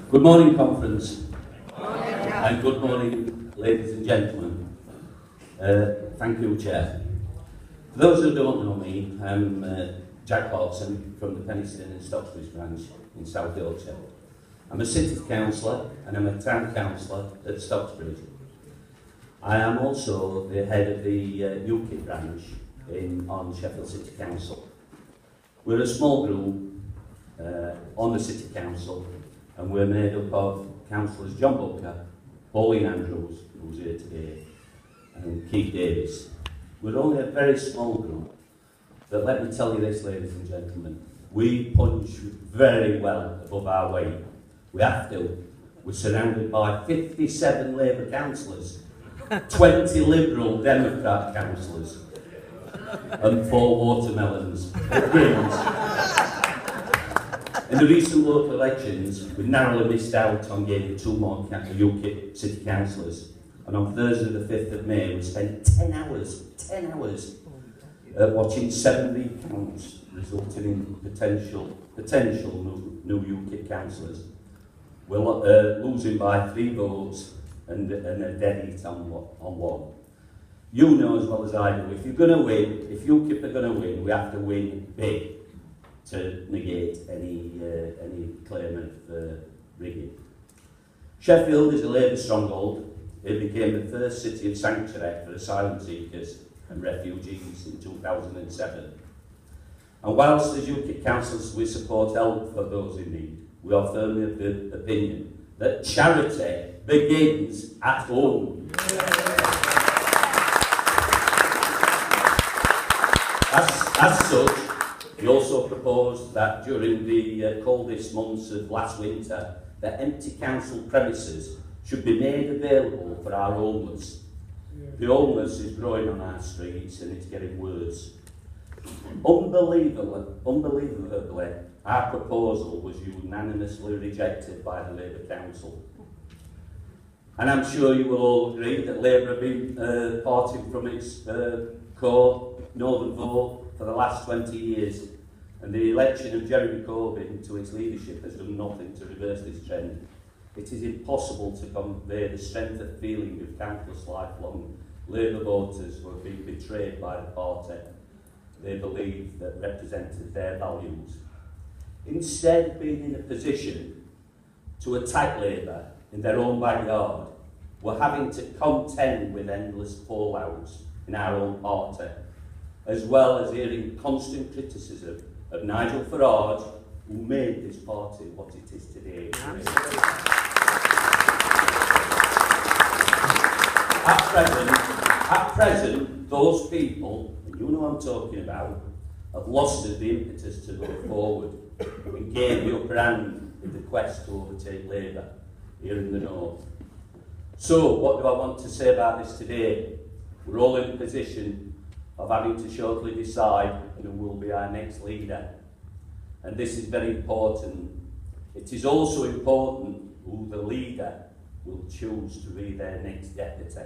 Good morning, conference. Good morning, and good morning, ladies and gentlemen. Thank you, Chair. For those who don't know me, I'm Jack Clarkson from the Penistone and Stocksbridge branch in South Yorkshire. I'm a city councillor and I'm a town councillor at Stocksbridge. I am also the head of the UKIP branch on Sheffield City Council. We're a small group on the City Council, and we're made up of Councillors John Booker, Pauline Andrews, who's here today, and Keith Davis. We're only a very small group, but let me tell you this, ladies and gentlemen, we punch very well above our weight. We have to. We're surrounded by 57 Labour councillors, 20 Liberal Democrat councillors, and 4 watermelons. In the recent local elections, we narrowly missed out on getting 2 more UKIP city councillors. And on Thursday the 5th of May, we spent 10 hours watching 7 recounts, resulting in potential new UKIP councillors. We're losing by 3 votes and a dead heat on 1. You know as well as I do, if you're going to win, if UKIP are going to win, we have to win big to negate any claim of rigging. Sheffield is a Labour stronghold. It became the first city of sanctuary for asylum seekers and refugees in 2007. And whilst as UKIP councillors we support help for those in need, we are firmly of the opinion that charity begins at home. As such, we also proposed that during the coldest months of last winter, that empty council premises should be made available for our homeless. The homeless is growing on our streets and it's getting worse. Unbelievably, our proposal was unanimously rejected by the Labour Council. And I'm sure you will all agree that Labour have been parting from its core northern vote for the last 20 years, and the election of Jeremy Corbyn to its leadership has done nothing to reverse this trend. It is impossible to convey the strength of feeling of countless lifelong Labour voters who have been betrayed by the party they believe that represented their values. Instead of being in a position to attack Labour in their own backyard, we're having to contend with endless fallouts in our own party, as well as hearing constant criticism of Nigel Farage, who made this party what it is today. At present, those people, and you know what I'm talking about, have lost the impetus to go forward and gain the upper hand in the quest to overtake Labour here in the north. So, what do I want to say about this today? We're all in a position of having to shortly decide who will be our next leader. And this is very important. It is also important who the leader will choose to be their next deputy.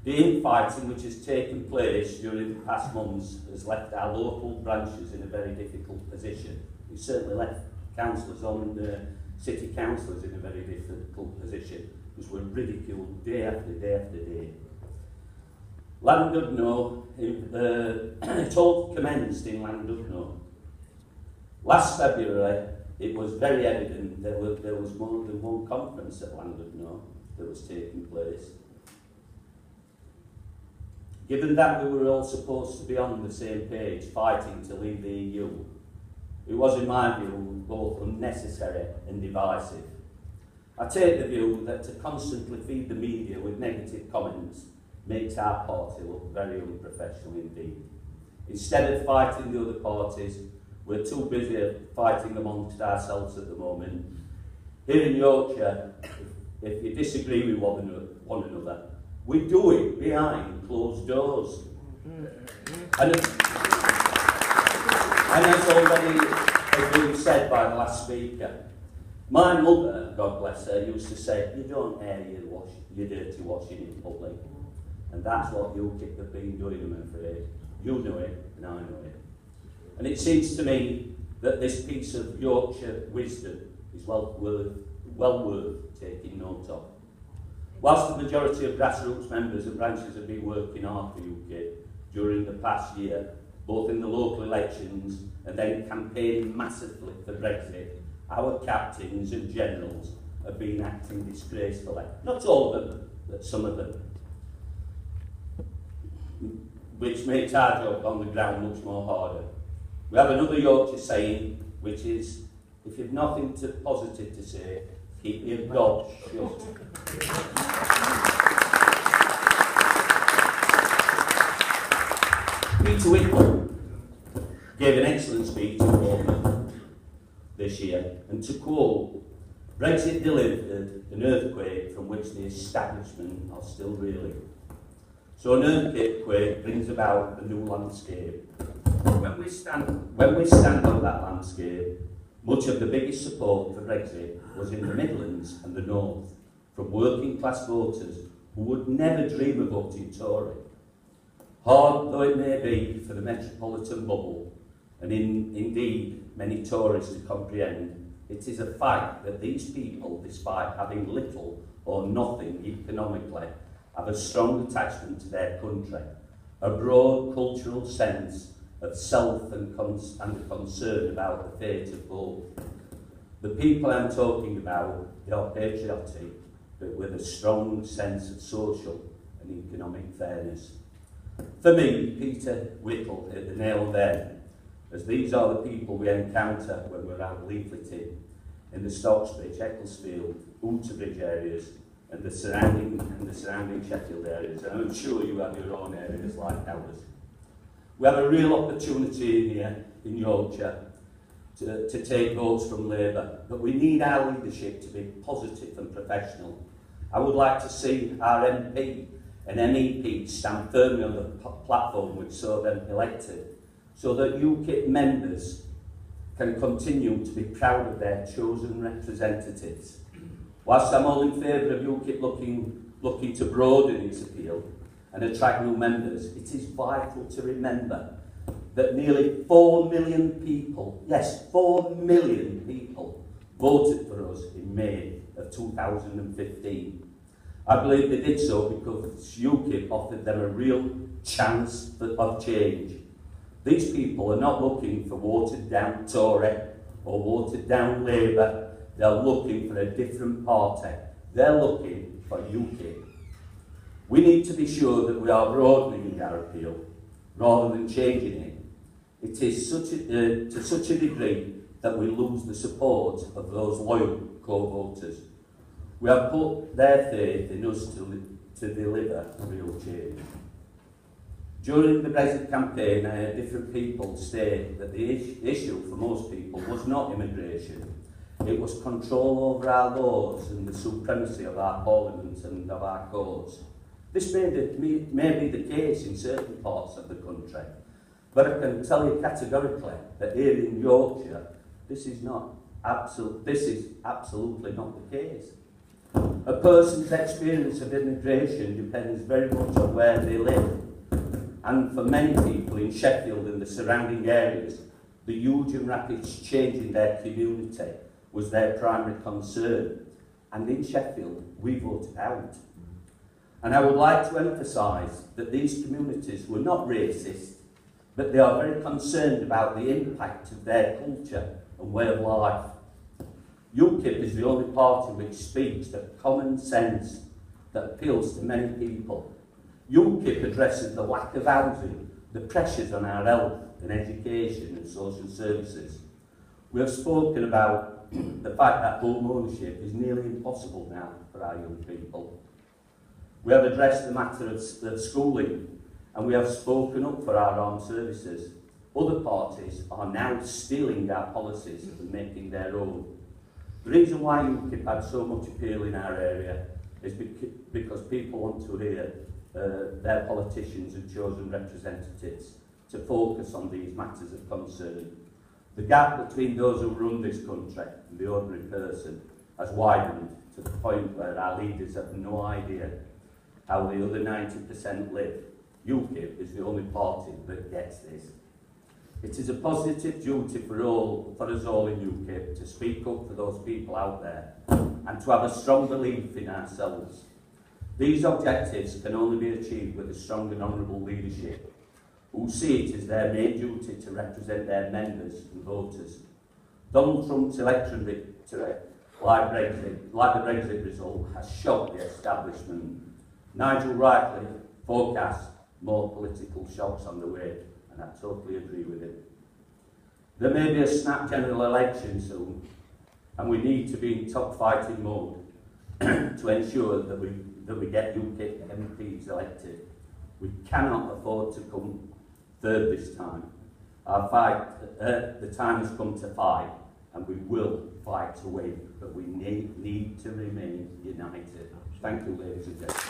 The infighting which has taken place during the past months has left our local branches in a very difficult position. It certainly left councillors on city councillors in a very difficult position, because we're ridiculed day after day after day. Llandudno, it all commenced in Llandudno. Last February, it was very evident there was more than one conference at Llandudno that was taking place. Given that we were all supposed to be on the same page, fighting to leave the EU, it was, in my view, both unnecessary and divisive. I take the view that to constantly feed the media with negative comments makes our party look very unprofessional indeed. Instead of fighting the other parties, we're too busy fighting amongst ourselves at the moment. Here in Yorkshire, if you disagree with one another, we do it behind closed doors. And as already has been said by the last speaker, my mother, God bless her, used to say, you don't air your dirty washing in public. And that's what UKIP have been doing, I'm afraid. You know it, and I know it. And it seems to me that this piece of Yorkshire wisdom is well worth taking note of. Whilst the majority of grassroots members and branches have been working hard for UKIP during the past year, both in the local elections and then campaigning massively for Brexit, our captains and generals have been acting disgracefully. Not all of them, but some of them. Which makes our job on the ground much more harder. We have another Yorkshire saying, which is, if you've nothing positive to say, keep your gob shut. Peter Whittle gave an excellent speech in Parliament this year, and to quote, Brexit delivered an earthquake from which the establishment are still reeling. So an earthquake brings about a new landscape. When we stand on that landscape, much of the biggest support for Brexit was in the Midlands and the North, from working class voters who would never dream of voting Tory. Hard though it may be for the metropolitan bubble, and indeed many Tories to comprehend, it is a fact that these people, despite having little or nothing economically, have a strong attachment to their country, a broad cultural sense of self and a concern about the fate of both. The people I'm talking about, they are patriotic, but with a strong sense of social and economic fairness. For me, Peter Whittle hit the nail there, as these are the people we encounter when we're out leafleting in the Stocksbridge, Ecclesfield, Outerbridge areas, and the surrounding Sheffield areas, and I'm sure you have your own areas like ours. We have a real opportunity in here, in Yorkshire, to take votes from Labour, but we need our leadership to be positive and professional. I would like to see our MP and MEP stand firmly on the platform which saw them elected, so that UKIP members can continue to be proud of their chosen representatives. Whilst I'm all in favour of UKIP looking to broaden its appeal and attract new members, it is vital to remember that nearly 4 million people, yes, 4 million people, voted for us in May of 2015. I believe they did so because UKIP offered them a real chance of change. These people are not looking for watered down Tory or watered down Labour. They're looking for a different party. They're looking for UKIP. We need to be sure that we are broadening our appeal rather than changing it. It is to such a degree that we lose the support of those loyal co-voters. We have put their faith in us to deliver real change. During the Brexit campaign, I heard different people state that the issue for most people was not immigration. It was control over our laws and the supremacy of our parliament and of our courts. This may be the case in certain parts of the country, but I can tell you categorically that here in Yorkshire, this is absolutely not the case. A person's experience of immigration depends very much on where they live. And for many people in Sheffield and the surrounding areas, the huge and rapid change in their community was their primary concern. And in Sheffield, we voted out. And I would like to emphasise that these communities were not racist, but they are very concerned about the impact of their culture and way of life. UKIP is the only party which speaks that common sense that appeals to many people. UKIP addresses the lack of housing, the pressures on our health and education and social services. We have spoken about the fact that home ownership is nearly impossible now for our young people. We have addressed the matter of schooling, and we have spoken up for our armed services. Other parties are now stealing our policies and making their own. The reason why UKIP had so much appeal in our area is because people want to hear their politicians and chosen representatives to focus on these matters of concern. The gap between those who run this country and the ordinary person has widened to the point where our leaders have no idea how the other 90% live. UKIP is the only party that gets this. It is a positive duty for us all in UKIP to speak up for those people out there and to have a strong belief in ourselves. These objectives can only be achieved with a strong and honourable leadership who see it as their main duty to represent their members and voters. Donald Trump's election victory, like the Brexit result, has shocked the establishment. Nigel rightly forecast more political shocks on the way, and I totally agree with him. There may be a snap general election soon, and we need to be in top fighting mode to ensure that we get UKIP MPs elected. We cannot afford to come third this time. The time has come to fight, and we will fight to win, but we need to remain united. Thank you, ladies and gentlemen.